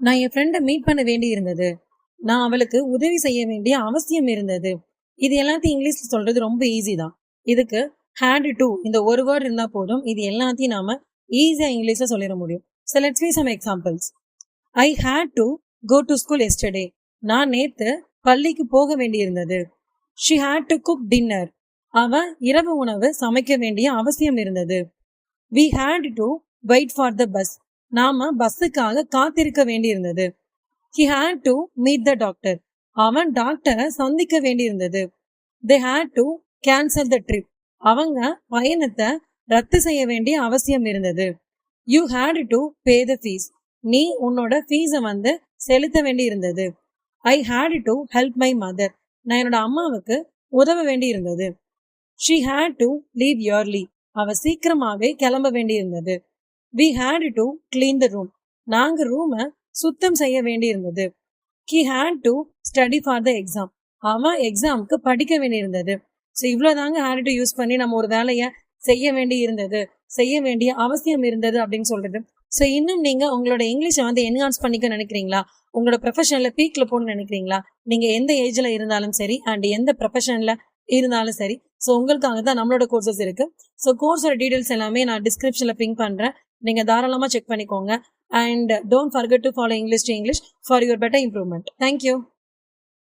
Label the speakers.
Speaker 1: நான் என் ஃப்ரெண்டை மீட் பண்ண வேண்டி இருந்தது. நான் அவளுக்கு உதவி செய்ய வேண்டிய அவசியம் இருந்தது. இது எல்லாத்தையும் இங்கிலீஷ்ல சொல்றது ரொம்ப ஈஸி தான். இதுக்கு ஹேட் டு இந்த ஒரு வேர்ட் இருந்தா போதும். இது எல்லாத்தையும் நாம ஈஸியா இங்கிலீஷ்ல சொல்லிட முடியும். So let's see some examples. I had to go to school yesterday. நான் நேத்து பள்ளிக்கு போக வேண்டியிருந்தது. She had to cook dinner. அவ இரவு உணவு சமைக்க வேண்டிய அவசியம் இருந்தது. We had to wait for the bus. நாம பஸ்ஸுக்காக காத்திருக்க வேண்டியிருந்தது. He had to meet the doctor. அவன் டாக்டரை சந்திக்க வேண்டியிருந்தது. They had to cancel the trip. அவங்க பயணத்தை ரத்து செய்ய வேண்டிய அவசியம் இருந்தது. You had to pay the fees. நீ உன்னோட ஃபீஸை செலுத்த வேண்டி இருந்தது. I had to help my mother. நான் என்னோட அம்மாவுக்கு உதவ வேண்டி இருந்தது. She had to leave early. அவ சீக்கிரமாவே கிளம்ப வேண்டி இருந்தது. We had to clean the room. நாங்க ரூமை சுத்தம் செய்ய வேண்டி இருந்தது. He had to study for the exam. அவன் எக்ஸாமுக்கு படிக்க வேண்டி இருந்தது. ஸோ இவ்வளோதாங்க had to யூஸ் பண்ணி நம்ம ஒரு வேலையை செய்ய வேண்டி இருந்தது, செய்ய வேண்டிய அவசியம் இருந்தது அப்படின்னு சொல்றது. ஸோ இன்னும் நீங்க உங்களோட இங்கிலீஷை என்ஹான்ஸ் பண்ணிக்க நினைக்கிறீங்களா? உங்களோட ப்ரொஃபஷன்ல பீக்ல போகணும்னு நினைக்கிறீங்களா? நீங்க எந்த ஏஜ்ல இருந்தாலும் சரி அண்ட் எந்த ப்ரொஃபஷன்ல இருந்தாலும் சரி, ஸோ உங்களுக்காக தான் நம்மளோட கோர்சஸ் இருக்கு. ஸோ கோர்ஸோட டீடைல்ஸ் எல்லாமே நான் டிஸ்கிரிப்ஷன்ல பிங்க் பண்றேன். நீங்க தாராளமா செக் பண்ணிக்கோங்க. And don't forget to follow English to English for your better improvement. Thank you.